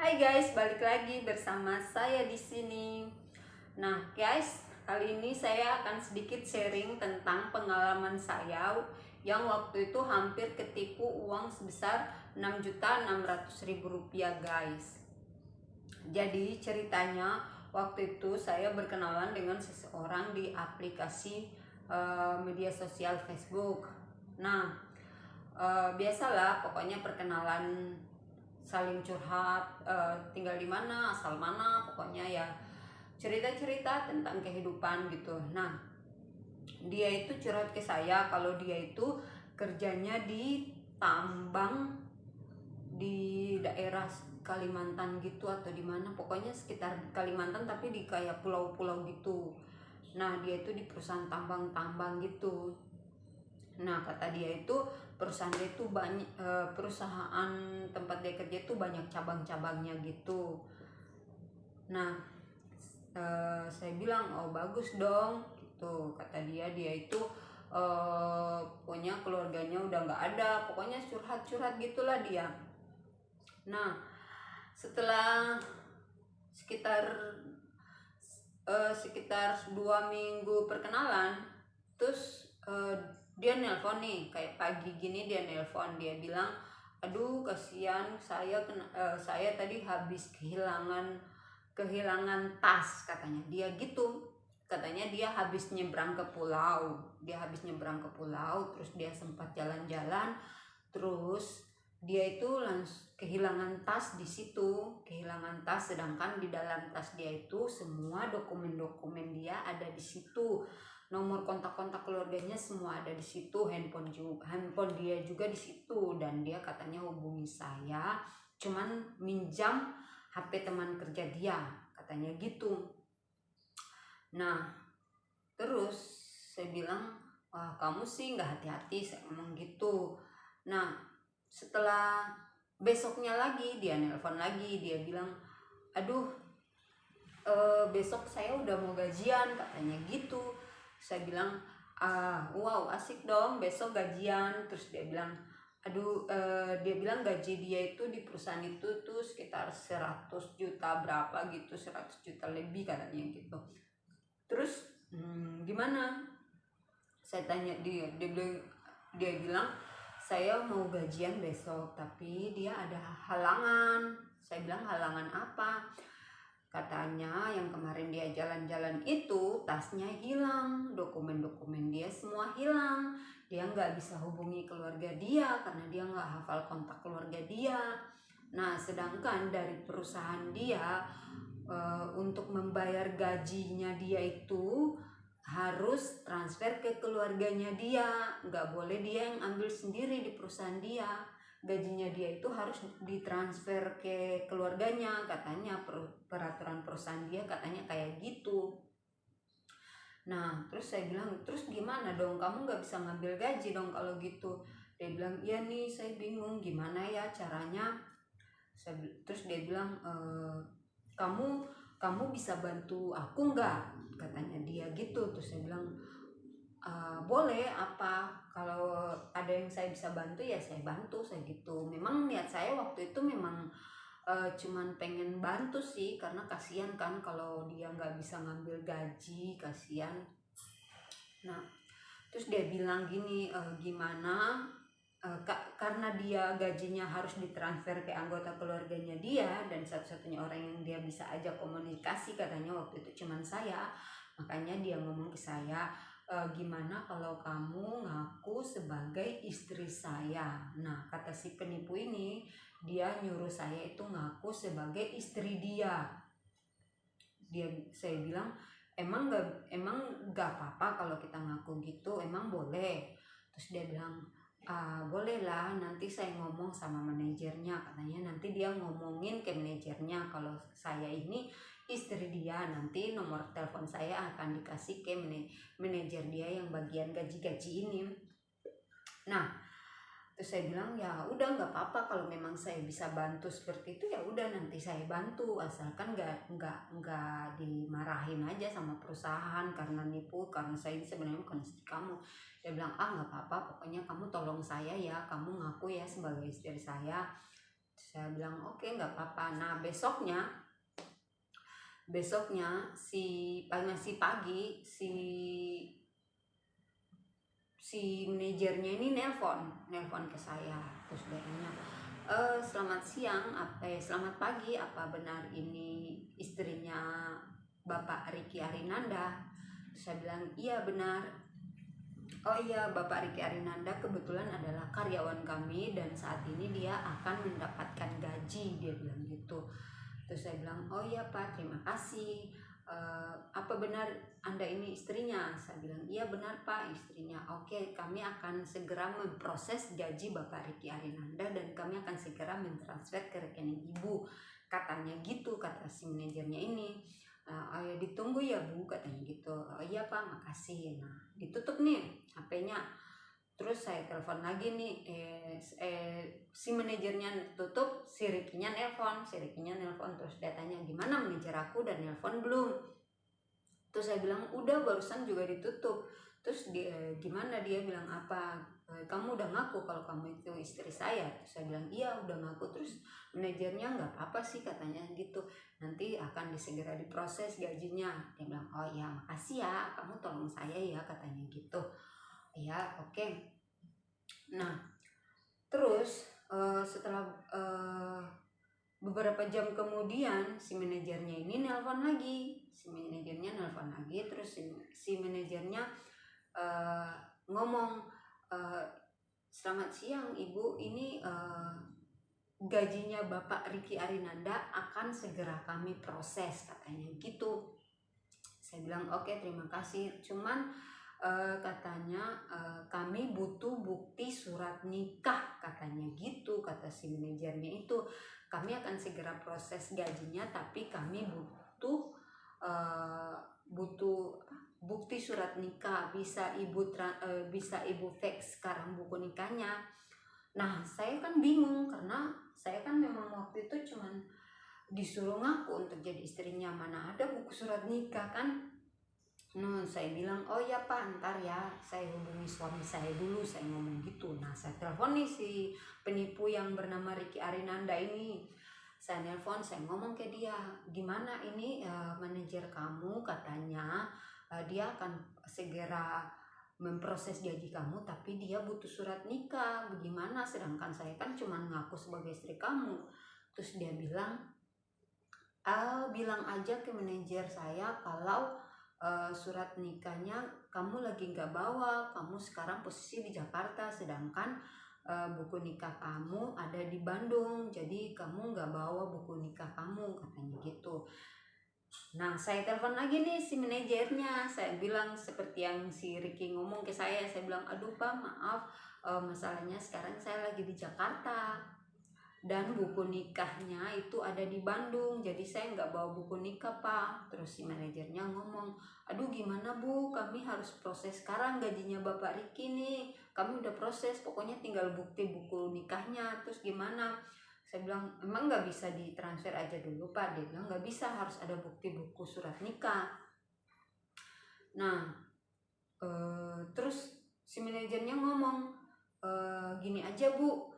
Hai guys, balik lagi bersama saya di sini. Nah, guys, kali ini saya akan sedikit sharing tentang pengalaman saya yang waktu itu hampir ketipu uang sebesar Rp6.600.000, guys. Jadi ceritanya waktu itu saya berkenalan dengan seseorang di aplikasi media sosial Facebook. Nah, biasalah pokoknya perkenalan, saling curhat, tinggal di mana, asal mana, pokoknya ya cerita-cerita tentang kehidupan gitu. Nah, dia itu curhat ke saya kalau dia itu kerjanya di tambang di daerah Kalimantan gitu atau di mana, pokoknya sekitar Kalimantan tapi di kayak pulau-pulau gitu. Nah, dia itu di perusahaan tambang-tambang gitu. Nah, kata dia itu perusahaan dia itu banyak, perusahaan tempat dia kerja itu banyak cabang-cabangnya gitu. Nah, saya bilang, oh bagus dong gitu. Kata dia itu punya keluarganya udah nggak ada, pokoknya curhat-curhat gitulah dia. Nah, setelah sekitar 2 minggu perkenalan, terus dia nelpon nih, kayak pagi gini dia nelpon, dia bilang, aduh kasihan saya tadi habis kehilangan tas, katanya dia gitu. Katanya dia habis nyebrang ke pulau, terus dia sempat jalan-jalan, terus dia itu langsung kehilangan tas di situ, sedangkan di dalam tas dia itu semua dokumen-dokumen dia ada di situ, nomor kontak-kontak keluarganya semua ada di situ, handphone dia juga di situ, dan dia katanya hubungi saya cuman minjam HP teman kerja dia, katanya gitu. Nah, terus saya bilang, wah kamu sih nggak hati-hati, saya ngomong gitu. Nah, setelah besoknya lagi dia nelpon lagi, dia bilang, aduh besok saya udah mau gajian, katanya gitu. Saya bilang, wow asik dong besok gajian. Terus dia bilang, dia bilang gaji dia itu di perusahaan itu tuh sekitar 100 juta berapa gitu, 100 juta lebih katanya gitu. Terus gimana, saya tanya dia bilang saya mau gajian besok tapi dia ada halangan. Saya bilang, halangan apa? Katanya yang kemarin dia jalan-jalan itu tasnya hilang, dokumen-dokumen dia semua hilang, dia nggak bisa hubungi keluarga dia karena dia nggak hafal kontak keluarga dia. Nah, sedangkan dari perusahaan dia untuk membayar gajinya dia itu harus transfer ke keluarganya dia, nggak boleh dia yang ambil sendiri di perusahaan dia. Gajinya dia itu harus ditransfer ke keluarganya, katanya peraturan perusahaan dia katanya kayak gitu. Nah, terus saya bilang, terus gimana dong, kamu nggak bisa ngambil gaji dong kalau gitu? Dia bilang, iya nih saya bingung gimana ya caranya. Terus dia bilang, kamu bisa bantu aku nggak, katanya dia gitu. Terus saya bilang, boleh, apa kalau ada yang saya bisa bantu ya saya bantu, saya gitu. Memang niat saya waktu itu memang cuman pengen bantu sih, karena kasihan kan kalau dia nggak bisa ngambil gaji, kasihan. Nah, terus dia bilang gini, gimana karena dia gajinya harus ditransfer ke anggota keluarganya dia, dan satu-satunya orang yang dia bisa ajak komunikasi katanya waktu itu cuman saya. Makanya dia ngomong ke saya, gimana kalau kamu ngaku sebagai istri saya. Nah, kata si penipu ini, dia nyuruh saya itu ngaku sebagai istri dia. Saya bilang, emang nggak apa-apa kalau kita ngaku gitu, emang boleh? Terus dia bilang, boleh lah, nanti saya ngomong sama manajernya, katanya nanti dia ngomongin ke manajernya kalau saya ini istri dia, nanti nomor telepon saya akan dikasih ke manajer dia yang bagian gaji-gaji ini. Nah, terus saya bilang, ya udah nggak apa-apa kalau memang saya bisa bantu seperti itu, ya udah nanti saya bantu, asalkan nggak dimarahin aja sama perusahaan karena nipu, karena saya ini sebenarnya bukan istri kamu. Dia bilang, nggak apa-apa, pokoknya kamu tolong saya ya, kamu ngaku ya sebagai istri saya. Saya bilang oke, nggak apa-apa. Nah besoknya masih pagi si manajernya ini nelpon ke saya, terus dia tanya, selamat siang, selamat pagi, apa benar ini istrinya Bapak Ricky Arinanda? Saya bilang iya benar. Oh iya, Bapak Ricky Arinanda kebetulan adalah karyawan kami dan saat ini dia akan mendapatkan gaji, dia bilang gitu. Terus saya bilang oh iya Pak, terima kasih. Apa benar Anda ini istrinya? Saya bilang iya benar Pak, istrinya. Oke, kami akan segera memproses gaji Bapak Ricky Arinanda dan kami akan segera mentransfer ke rekening Ibu, katanya gitu, kata si manajernya ini. Oh ya ditunggu ya Bu, katanya gitu. Oh iya Pak, makasih. Nah ditutup nih HP-nya. Terus saya telepon lagi nih, si manajernya tutup, si Ricky-nya nelpon, terus dia tanya gimana manajer aku, dan nelpon belum. Terus saya bilang udah, barusan juga ditutup. Terus gimana, dia bilang apa, kamu udah ngaku kalau kamu itu istri saya? Terus saya bilang iya udah ngaku. Terus manajernya nggak apa-apa sih katanya gitu, nanti akan segera diproses gajinya. Dia bilang oh ya makasih ya, kamu tolong saya ya, katanya gitu. Ya oke. Nah terus setelah beberapa jam kemudian si manajernya ini nelpon lagi. Terus si manajernya ngomong, selamat siang Ibu, ini gajinya Bapak Ricky Arinanda akan segera kami proses, katanya gitu. Saya bilang oke, terima kasih, cuman katanya kami butuh bukti surat nikah, katanya gitu, kata si manajernya itu. Kami akan segera proses gajinya, tapi kami butuh bukti surat nikah. Bisa ibu fax sekarang buku nikahnya. Nah saya kan bingung, karena saya kan memang waktu itu cuman disuruh ngaku untuk jadi istrinya, mana ada buku surat nikah kan. Saya bilang oh ya Pak, ntar ya saya hubungi suami saya dulu, saya ngomong gitu. Nah saya telepon nih si penipu yang bernama Ricky Arinanda ini. Saya nelpon, saya ngomong ke dia, gimana ini manajer kamu katanya dia akan segera memproses gaji kamu, tapi dia butuh surat nikah, bagaimana, sedangkan saya kan cuma ngaku sebagai istri kamu. Terus dia bilang bilang aja ke manajer saya kalau surat nikahnya kamu lagi nggak bawa, kamu sekarang posisi di Jakarta, sedangkan buku nikah kamu ada di Bandung, jadi kamu nggak bawa buku nikah kamu, katanya gitu. Nah saya telepon lagi nih si manajernya, saya bilang seperti yang si Ricky ngomong ke saya bilang aduh Pak maaf, masalahnya sekarang saya lagi di Jakarta dan buku nikahnya itu ada di Bandung, jadi saya nggak bawa buku nikah Pak. Terus si manajernya ngomong, aduh gimana Bu, kami harus proses sekarang gajinya Bapak Ricky nih, kami udah proses, pokoknya tinggal bukti buku nikahnya. Terus gimana? Saya bilang emang nggak bisa ditransfer aja dulu Pak? Dia bilang nggak bisa, harus ada bukti buku surat nikah. Nah terus si manajernya ngomong, gini aja Bu,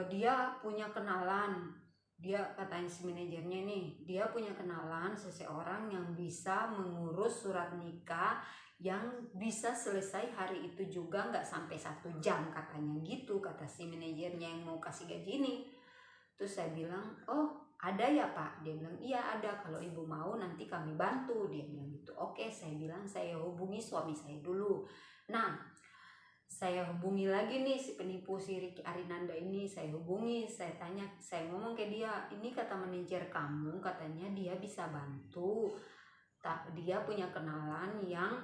dia punya kenalan, dia katanya si manajernya nih, dia punya kenalan seseorang yang bisa mengurus surat nikah yang bisa selesai hari itu juga, nggak sampai 1 jam, katanya gitu, kata si manajernya yang mau kasih gaji ini. Terus saya bilang oh ada ya Pak? Dia bilang iya ada, kalau Ibu mau nanti kami bantu, dia bilang gitu. Oke, saya bilang saya hubungi suami saya dulu. Nah saya hubungi lagi nih si penipu si Ricky Arinanda ini, saya hubungi, saya tanya, saya ngomong ke dia, ini kata manajer kamu katanya dia bisa bantu, dia punya kenalan yang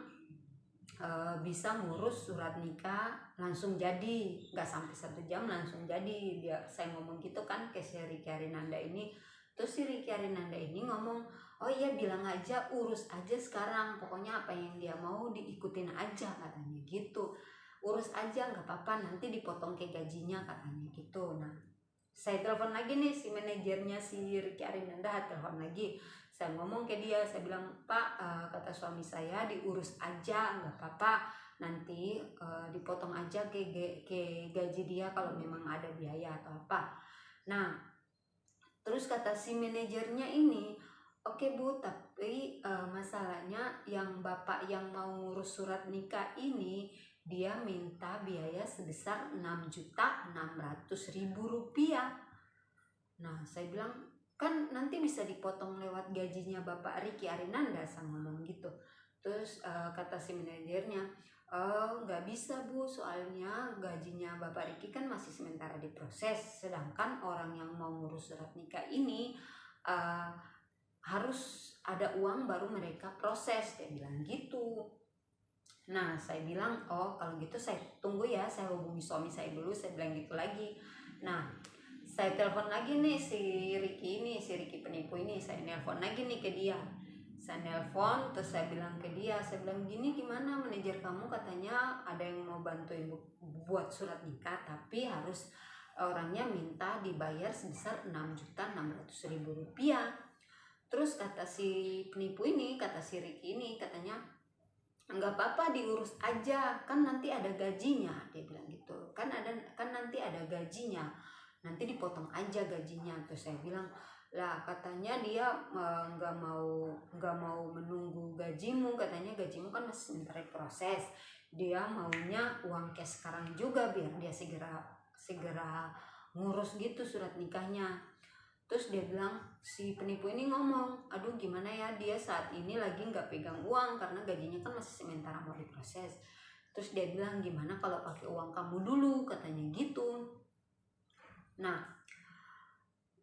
bisa ngurus surat nikah langsung jadi, nggak sampai 1 jam langsung jadi. Saya ngomong gitu kan ke si Ricky Arinanda ini. Terus si Ricky Arinanda ini ngomong oh iya bilang aja, urus aja sekarang, pokoknya apa yang dia mau diikutin aja, katanya gitu. Urus aja nggak apa-apa, nanti dipotong ke gajinya, katanya gitu. Nah saya telepon lagi nih si manajernya si Ricky Arinanda, telepon lagi, saya ngomong ke dia, saya bilang Pak, kata suami saya diurus aja nggak apa-apa, nanti dipotong aja ke gaji dia kalau memang ada biaya atau apa. Nah, terus kata si manajernya ini, oke Bu, tapi masalahnya yang bapak yang mau ngurus surat nikah ini, dia minta biaya sebesar 6.600.000 rupiah. Nah, saya bilang, kan nanti bisa dipotong lewat gajinya Bapak Riki Arinanda, saya ngomong gitu. Terus kata si manajernya, nggak bisa Bu, soalnya gajinya Bapak Riki kan masih sementara diproses, sedangkan orang yang mau ngurus surat nikah ini harus ada uang baru mereka proses, dia bilang gitu. Nah, saya bilang, oh kalau gitu saya tunggu ya, saya hubungi suami saya dulu, saya bilang gitu lagi. Nah, saya telepon lagi nih si Ricky penipu ini, saya nelpon lagi nih ke dia. Saya nelpon, terus saya bilang ke dia, saya bilang gini, gimana manajer kamu katanya ada yang mau bantuin buat surat nikah, tapi harus orangnya minta dibayar sebesar 6.600.000 rupiah. Terus kata si penipu ini, kata si Ricky ini, katanya nggak apa-apa diurus aja, kan nanti ada gajinya, dia bilang gitu. Kan nanti ada gajinya, nanti dipotong aja gajinya. Terus saya bilang, lah katanya dia nggak mau menunggu gajimu, katanya gajimu kan masih sementara proses, dia maunya uang cash sekarang juga biar dia segera ngurus gitu surat nikahnya. Terus dia bilang, si penipu ini ngomong, aduh gimana ya, dia saat ini lagi nggak pegang uang karena gajinya kan masih sementara mau diproses. Terus dia bilang, gimana kalau pakai uang kamu dulu, katanya gitu. Nah,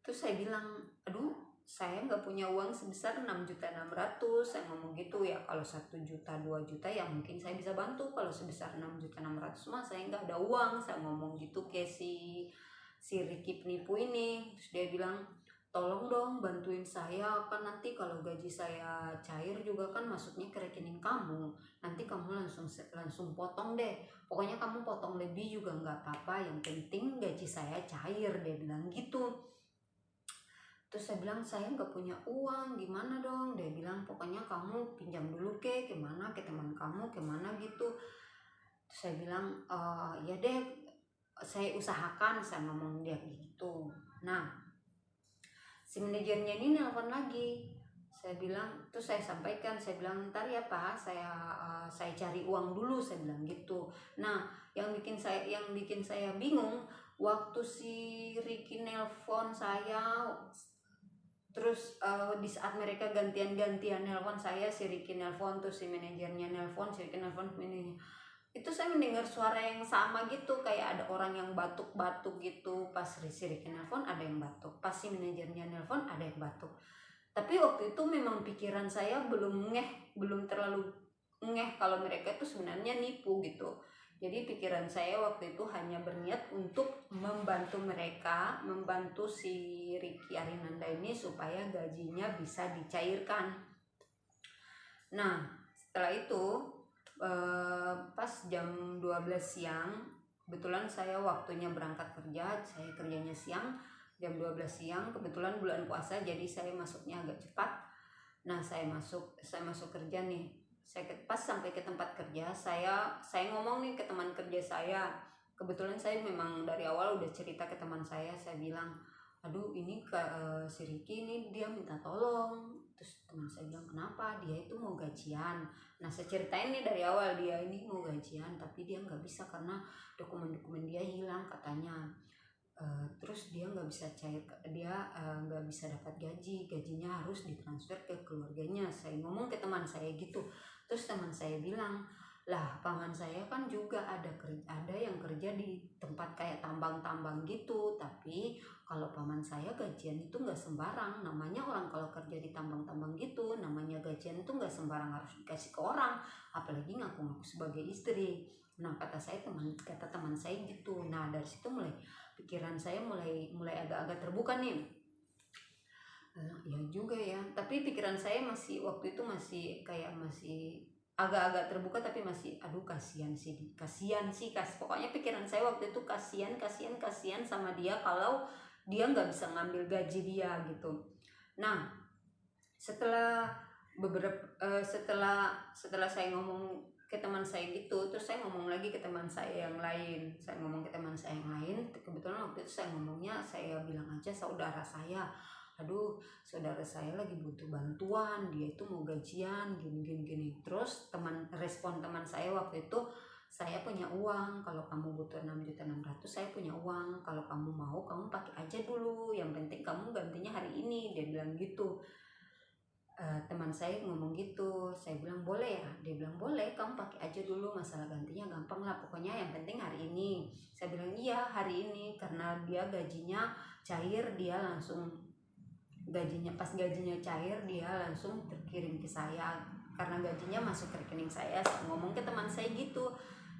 terus saya bilang, aduh saya nggak punya uang sebesar 6.600.000, saya ngomong gitu ya. Kalau 1 juta 2 juta ya mungkin saya bisa bantu, kalau sebesar 6.600.000 mah saya nggak ada uang, saya ngomong gitu ke si Ricky penipu ini. Terus dia bilang, tolong dong bantuin saya, kan nanti kalau gaji saya cair juga kan masuknya ke rekening kamu, nanti kamu langsung potong deh, pokoknya kamu potong lebih juga nggak apa-apa, yang penting gaji saya cair, dia bilang gitu. Terus saya bilang, saya nggak punya uang, gimana dong? Dia bilang, pokoknya kamu pinjam dulu ke mana, ke teman kamu, kemana gitu. Terus saya bilang, ya deh, saya usahakan, saya ngomong dia gitu. Nah, si manajernya ini nelpon lagi. Saya bilang, terus saya sampaikan, saya bilang, ntar ya Pak, saya cari uang dulu, saya bilang gitu. Nah, yang bikin saya bingung, waktu si Ricky nelpon saya, terus di saat mereka gantian nelpon saya, si Ricky nelpon, terus si manajernya nelpon, si Ricky nelpon, itu saya mendengar suara yang sama gitu, kayak ada orang yang batuk-batuk gitu. Pas si Ricky nelpon ada yang batuk, pas si manajernya nelpon ada yang batuk. Tapi waktu itu memang pikiran saya belum terlalu ngeh kalau mereka itu sebenarnya nipu gitu. Jadi pikiran saya waktu itu hanya berniat untuk membantu mereka, membantu si Ricky Arinanda ini supaya gajinya bisa dicairkan. Nah, setelah itu pas jam 12 siang, kebetulan saya waktunya berangkat kerja, saya kerjanya siang, jam 12 siang, kebetulan bulan puasa jadi saya masuknya agak cepat. Nah, saya masuk kerja nih. Saya pas sampai ke tempat kerja, saya ngomong nih ke teman kerja saya. Kebetulan saya memang dari awal udah cerita ke teman saya bilang, aduh ini si Ricky ini dia minta tolong. Terus teman saya bilang, kenapa? Dia itu mau gajian. Nah, saya ceritain nih dari awal, dia ini mau gajian tapi dia nggak bisa karena dokumen-dokumen dia hilang katanya. Terus dia nggak bisa nggak bisa dapat gajinya harus ditransfer ke keluarganya. Saya ngomong ke teman saya gitu. Terus teman saya bilang, lah paman saya kan juga ada yang kerja di tempat kayak tambang-tambang gitu, tapi kalau paman saya gajian itu nggak sembarang. Namanya orang kalau kerja di tambang-tambang gitu, namanya gajian itu nggak sembarang harus dikasih ke orang, apalagi ngaku-ngaku sebagai istri. Nah, kata teman saya gitu. Nah, dari situ pikiran saya mulai agak-agak terbuka nih. Ya juga ya, tapi pikiran saya waktu itu masih agak-agak terbuka, tapi masih aduh kasihan sih pokoknya pikiran saya waktu itu kasihan sama dia kalau dia nggak bisa ngambil gaji dia gitu. Nah, setelah saya ngomong ke teman saya gitu. Terus saya ngomong lagi ke teman saya yang lain, kebetulan waktu itu saya ngomongnya, saya bilang aja saudara saya, aduh saudara saya lagi butuh bantuan, dia itu mau gajian gini. Terus respon teman saya waktu itu, saya punya uang, kalau kamu butuh 6.600.000 saya punya uang, kalau kamu mau kamu pakai aja dulu, yang penting kamu gantinya hari ini, dia bilang gitu. Teman saya ngomong gitu, saya bilang boleh ya, dia bilang boleh, kamu pakai aja dulu, masalah gantinya gampang lah, pokoknya yang penting hari ini. Saya bilang iya hari ini, karena dia gajinya cair, dia langsung pas gajinya cair dia langsung terkirim ke saya, karena gajinya masuk ke rekening saya ngomong ke teman saya gitu.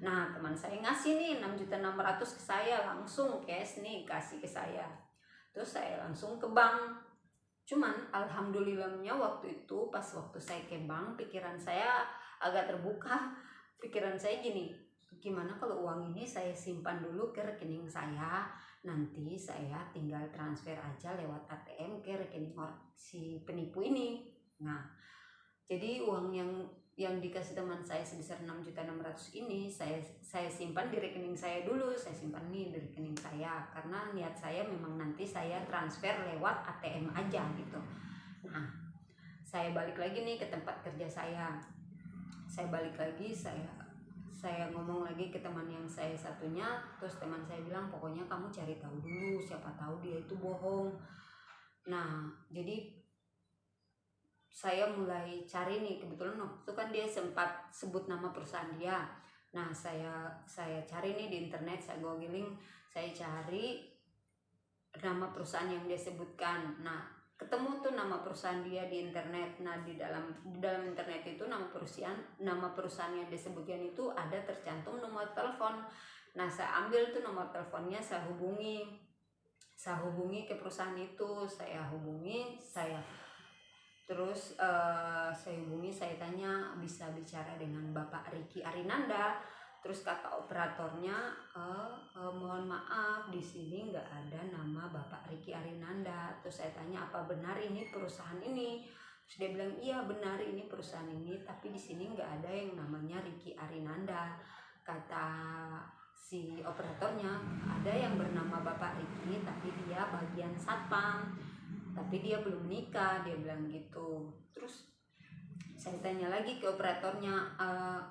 Nah teman saya ngasih nih 6.600.000 ke saya, langsung cash nih kasih ke saya. Terus saya langsung ke bank. Cuman alhamdulillahnya waktu itu pas waktu saya ke bank, pikiran saya agak terbuka. Pikiran saya gini, gimana kalau uang ini saya simpan dulu ke rekening saya, nanti saya tinggal transfer aja lewat ATM ke rekening si penipu ini. Nah jadi uang yang dikasih teman saya sebesar 6.600.000 ini saya simpan di rekening saya dulu, saya simpan nih di rekening saya, karena niat saya memang nanti saya transfer lewat ATM aja gitu. Nah saya balik lagi nih ke tempat kerja saya balik lagi, saya ngomong lagi ke teman yang saya satunya. Terus teman saya bilang pokoknya kamu cari tahu dulu, siapa tahu dia itu bohong. Nah jadi saya mulai cari nih, kebetulan waktu itu kan dia sempat sebut nama perusahaan dia. Nah saya cari nih di internet, saya googling, saya cari nama perusahaan yang dia sebutkan. Nah ketemu tuh nama perusahaan dia di internet. Nah di dalam internet itu nama perusahaan yang disebutkan itu ada tercantum nomor telepon. Nah saya ambil tuh nomor teleponnya, saya hubungi ke perusahaan itu, saya tanya bisa bicara dengan Bapak Ricky Arinanda. Terus kata operatornya, mohon maaf di sini nggak ada nama Bapak Ricky Arinanda. Terus saya tanya apa benar ini perusahaan ini? Terus dia bilang iya benar ini perusahaan ini, tapi di sini nggak ada yang namanya Ricky Arinanda. Kata si operatornya ada yang bernama Bapak Ricky, tapi dia bagian satpam, tapi dia belum nikah, dia bilang gitu. Terus saya tanya lagi ke operatornya,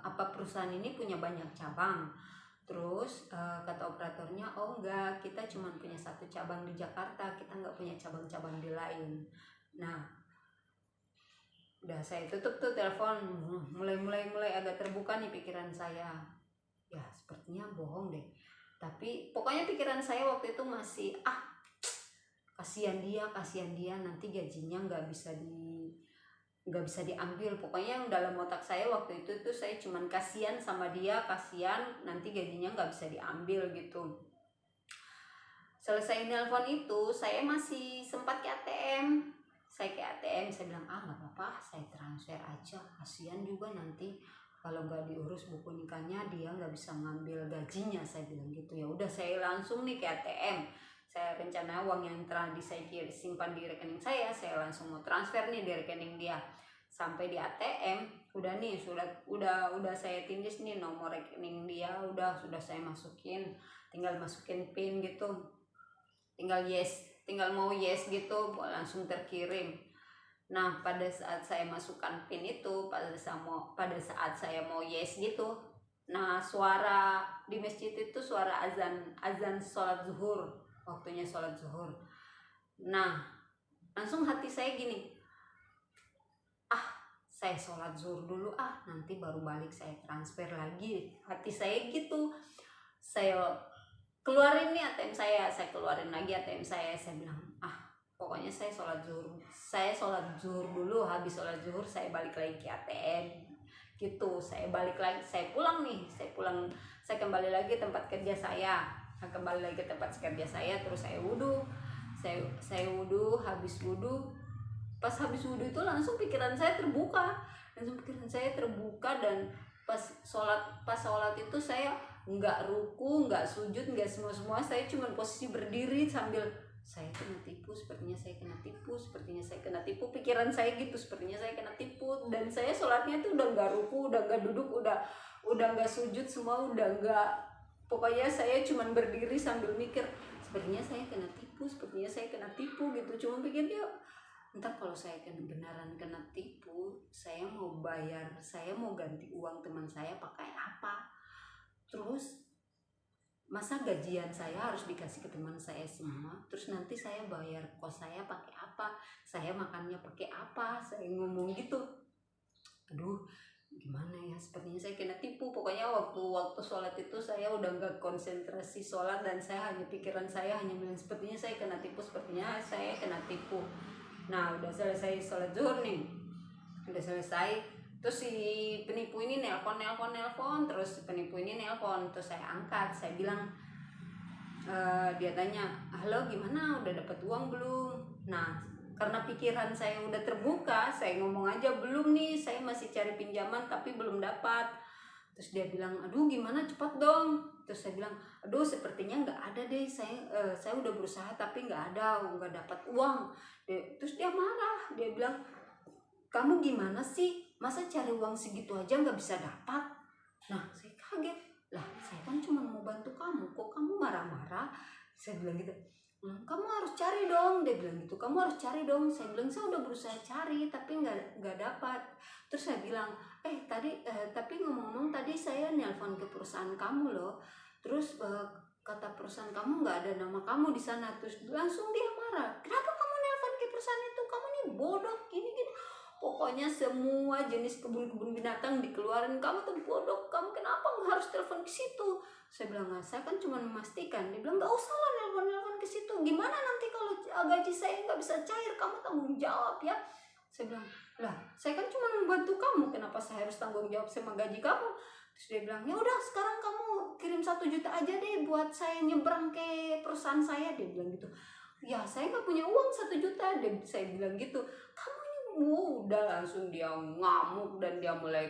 apa perusahaan ini punya banyak cabang? Terus kata operatornya, oh enggak, kita cuma punya satu cabang di Jakarta, kita nggak punya cabang-cabang di lain. Nah udah saya tutup tuh telepon. Mulai agak terbuka nih pikiran saya, ya sepertinya bohong deh. Tapi pokoknya pikiran saya waktu itu masih kasihan dia nanti gajinya nggak bisa diambil. Pokoknya yang dalam otak saya waktu itu tuh saya cuman kasihan sama dia, kasihan nanti gajinya nggak bisa diambil gitu. Selesai nelpon itu saya masih sempat ke ATM. Saya bilang nggak apa-apa, saya transfer aja, kasihan juga nanti kalau nggak diurus buku nikahnya dia nggak bisa ngambil gajinya, saya bilang gitu. Ya udah saya langsung nih ke ATM. Saya rencana uang yang telah saya simpan di rekening saya langsung mau transfer nih di rekening dia. Sampai di ATM udah saya tindis nih nomor rekening dia, sudah saya masukin, tinggal masukin PIN gitu, tinggal mau yes gitu langsung terkirim. Nah pada saat saya masukkan PIN itu, pada saat saya mau yes gitu, nah suara di masjid itu suara azan sholat zuhur, waktunya sholat zuhur. Nah langsung hati saya gini, saya sholat zuhur dulu, nanti baru balik saya transfer lagi, hati saya gitu. Saya keluarin nih ATM saya keluarin lagi ATM saya bilang pokoknya saya sholat zuhur dulu, habis sholat zuhur saya balik lagi ke ATM gitu. Saya balik lagi, saya kembali lagi ke tempat kerja saya, terus saya wudhu, habis wudhu. Pas habis wudhu itu langsung pikiran saya terbuka, dan pas sholat itu saya nggak ruku, nggak sujud, nggak semua, saya cuma posisi berdiri sambil saya kena tipu, sepertinya saya kena tipu, pikiran saya gitu, sepertinya saya kena tipu. Dan saya sholatnya tuh udah nggak ruku, udah nggak duduk, udah nggak sujud semua, udah nggak, pokoknya saya cuman berdiri sambil mikir sepertinya saya kena tipu, sepertinya saya kena tipu gitu. Cuma pikir ya ntar kalau saya beneran kena tipu, saya mau bayar, saya mau ganti uang teman saya pakai apa? Terus masa gajian saya harus dikasih ke teman saya semua, terus nanti saya bayar kos saya pakai apa, saya makannya pakai apa, saya ngomong gitu. Aduh gimana ya, sepertinya saya kena tipu. Pokoknya waktu sholat itu saya udah nggak konsentrasi sholat, dan saya hanya, pikiran saya hanya bilang sepertinya saya kena tipu, sepertinya saya kena tipu. Nah udah selesai sholat zuhur nih, udah selesai, terus si penipu ini nelpon, terus si penipu ini nelpon, terus saya angkat, saya bilang, dia tanya, halo gimana, udah dapat uang belum? Nah karena pikiran saya udah terbuka, saya ngomong aja, belum nih, saya masih cari pinjaman tapi belum dapat. Terus dia bilang, aduh gimana, cepat dong. Terus saya bilang, aduh sepertinya nggak ada deh, saya udah berusaha tapi nggak dapat uang. Terus dia marah, dia bilang, kamu gimana sih, masa cari uang segitu aja nggak bisa dapat? Nah saya kaget, lah saya kan cuma mau bantu kamu, kok kamu marah-marah? Saya bilang gitu. Kamu harus cari dong, dia bilang gitu, kamu harus cari dong. Saya bilang saya udah berusaha cari tapi nggak dapat. Terus saya bilang, tapi ngomong-ngomong tadi saya nelpon ke perusahaan kamu loh, terus kata perusahaan kamu nggak ada nama kamu di sana. Terus langsung dia marah, kenapa kamu nelpon ke perusahaan itu, kamu nih bodoh gini. Pokoknya semua jenis kebun binatang dikeluarin, kamu tuh bodoh, kamu kenapa harus telepon ke situ? Saya bilang, saya kan cuma memastikan. Dia bilang, nggak usah lah nelpon ke situ, gimana nanti kalau gaji saya nggak bisa cair, kamu tanggung jawab ya. Saya bilang, lah saya kan cuma membantu kamu, kenapa saya harus tanggung jawab sama gaji kamu? Terus dia bilang, ya udah sekarang kamu kirim 1 juta aja deh buat saya nyebrang ke perusahaan saya. Dia bilang gitu. Ya saya nggak punya uang 1 juta. Saya bilang gitu, kamu udah langsung dia ngamuk, dan dia mulai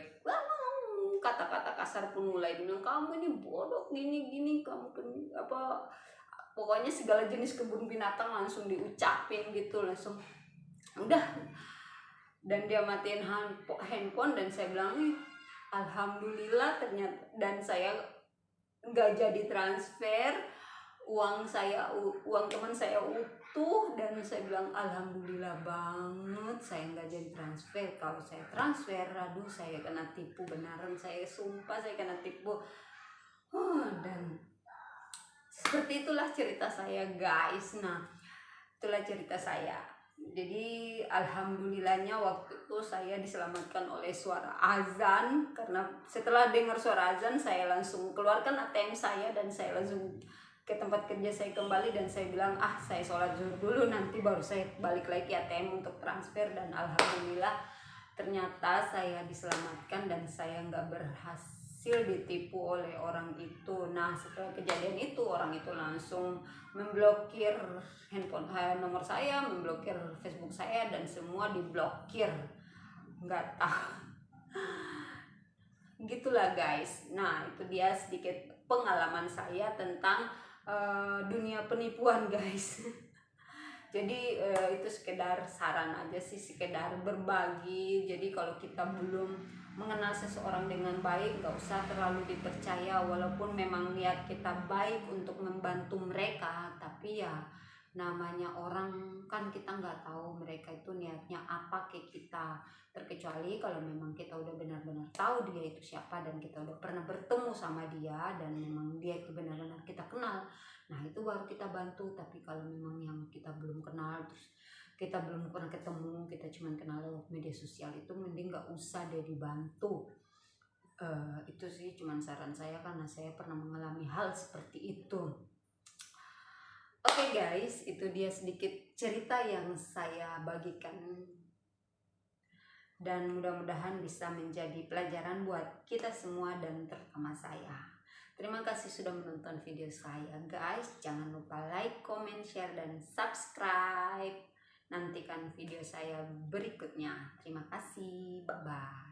kata-kata kasar pun mulai bilang, kamu ini bodoh gini, kamu apa, pokoknya segala jenis kebun binatang langsung diucapin gitu langsung. Udah, dan dia matiin handphone, dan saya bilang, alhamdulillah ternyata, dan saya nggak jadi transfer uang teman saya utuh, dan saya bilang alhamdulillah banget saya nggak jadi transfer. Kalau saya transfer, aduh saya kena tipu beneran, saya sumpah saya kena tipu. Dan seperti itulah cerita saya guys. Nah itulah cerita saya. Jadi alhamdulillahnya waktu itu saya diselamatkan oleh suara azan, karena setelah dengar suara azan saya langsung keluarkan ATM saya, dan saya langsung ke tempat kerja saya kembali, dan saya bilang, saya sholat zuhur dulu, nanti baru saya balik lagi ke ATM untuk transfer. Dan alhamdulillah ternyata saya diselamatkan, dan saya nggak berhasil ditipu oleh orang itu. Nah setelah kejadian itu, orang itu langsung memblokir handphone nomor saya, memblokir Facebook saya, dan semua diblokir, nggak tahu. Gitulah guys. Nah itu dia sedikit pengalaman saya tentang dunia penipuan guys. Jadi itu sekedar saran aja sih, sekedar berbagi. Jadi kalau kita belum mengenal seseorang dengan baik, gak usah terlalu dipercaya, walaupun memang niat kita baik untuk membantu mereka. Tapi ya namanya orang kan kita nggak tahu mereka itu niatnya apa ke kita, terkecuali kalau memang kita udah benar-benar tahu dia itu siapa, dan kita udah pernah bertemu sama dia, dan memang dia itu benar-benar kita kenal. Nah itu baru kita bantu. Tapi kalau memang yang kita belum kenal, terus kita belum pernah ketemu, kita cuma kenal lewat media sosial, itu mending nggak usah deh dibantu. Itu sih cuman saran saya, karena saya pernah mengalami hal seperti itu. Oke guys, itu dia sedikit cerita yang saya bagikan, dan mudah-mudahan bisa menjadi pelajaran buat kita semua dan terutama saya. Terima kasih sudah menonton video saya guys. Jangan lupa like, comment, share, dan subscribe. Nantikan video saya berikutnya. Terima kasih, bye-bye.